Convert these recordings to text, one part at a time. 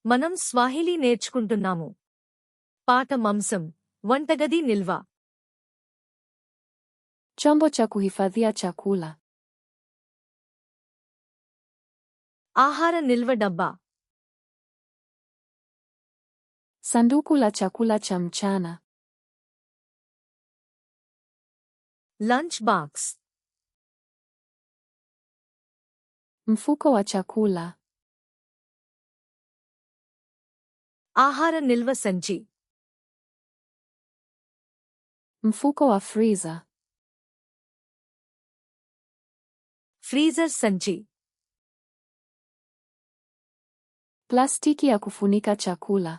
మనం స్వాహిలీ నేర్చుకుంటున్నాము. పాఠం అంశం వంటగది నిల్వ. Chombo cha kuhifadhia chakula. ఆహార నిల్వ డబ్బా. Sanduku la chakula cha mchana. Lunch box. Mfuko wa chakula. ఆహార నిల్వ సంచి. Mfuko wa freezer. ఫ్రీజర్ సంచి. Plastiki ya kufunika chakula.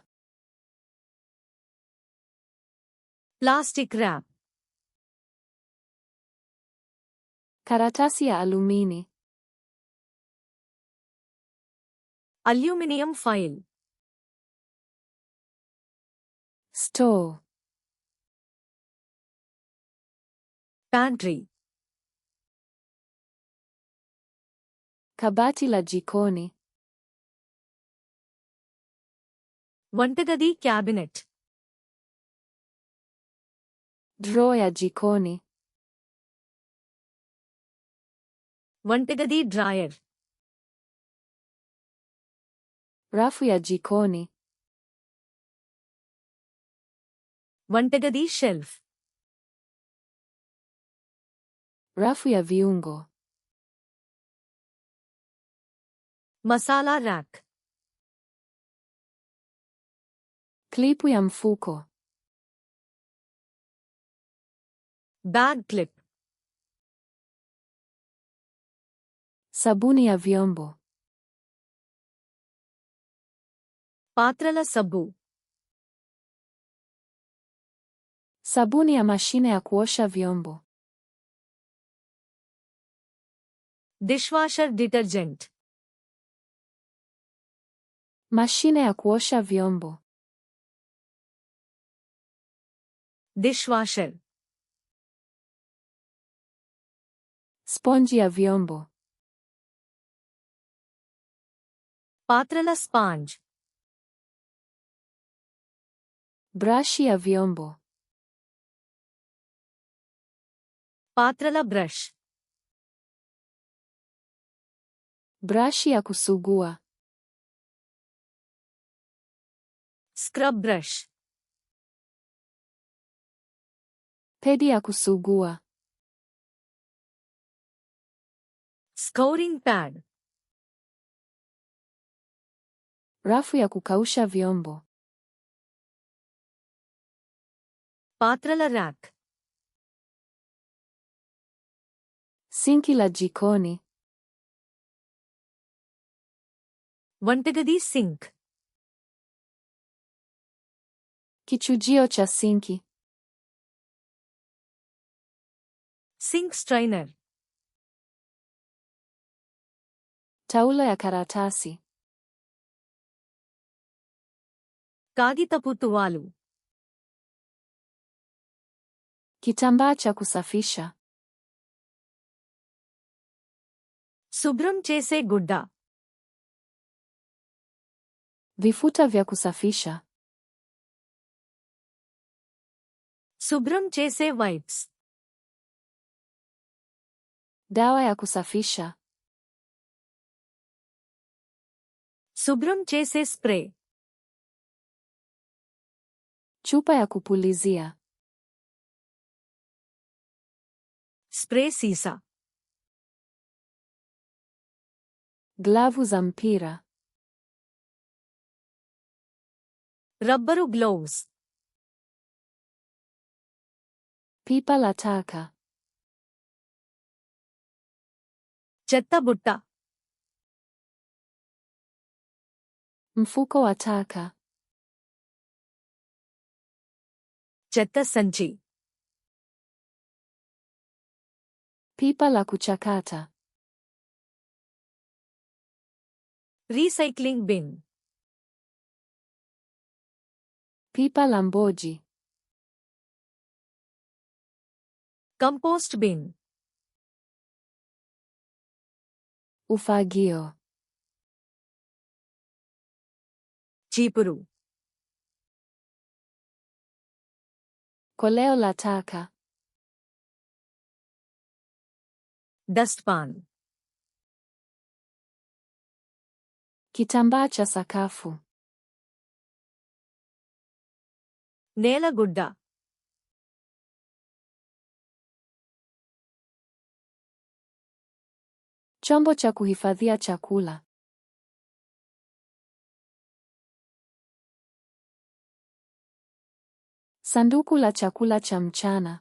Plastic wrap. Karatasi ya alumini. Aluminium foil. Store. Pantry. Kabati la jikoni. వంటగది cabinet. Draw ya jikoni. వంటగది drawer. Rafu ya jikoni. వంటగది shelf. Rafu ya viungo. మసాలా rack. Klipu ya mfuko. Bag clip. Sabuni ya vyombo. పాత్రల సబ్బు. Sabuni ya mashine ya kuosha vyombo. Dishwasher detergent. Mashine ya kuosha vyombo. Dishwasher. Sponji ya vyombo. పాత్రల sponge. Brashi ya vyombo. పాత్రల brush. Brashi ya kusugua. Scrub brush. Pedi ya kusugua. Scouring pad. Rafu ya kukausha vyombo. పాత్రల rack. Sinki la jikoni. వంటగది sink. Kichujio cha sinki. Sink strainer. Taulo ya karatasi. కాగితపు తువాలు. Kitambaa cha kusafisha. శుభ్రం చేసే గుడ్డ. Vifuta vya kusafisha. శుభ్రం చేసే wipes. Dawa ya kusafisha. శుభ్రం చేసే spray. Chupa ya kupulizia. Spray సీసా. Glavu za mpira. Rubber gloves. Pipa la taka. చెత్త బుట్ట. Mfuko wa taka. చెత్త సంచి. Pipa la kuchakata. Recycling bin. Pipa la mboji. Compost bin. Ufagio. చీపురు. Koleo la taka. Dustpan. Kitambaa cha sakafu. నేలగుడ్డ. Chombo cha kuhifadhia chakula. Sanduku la chakula cha mchana.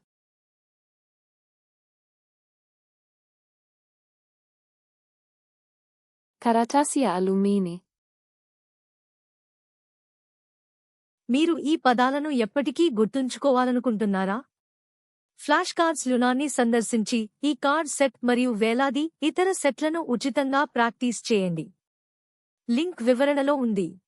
Karatasi ya alumini. మీరు ఈ పదాలను ఎప్పటికీ గుర్తుంచుకోవాలనుకుంటున్నారా? Flash cards లునాన్ని సందర్శించి ఈ కార్డ్ సెట్ మరియు వేలాది ఇతర సెట్లను ఉచితంగా ప్రాక్టీస్ చేయండి. లింక్ వివరణలో ఉంది.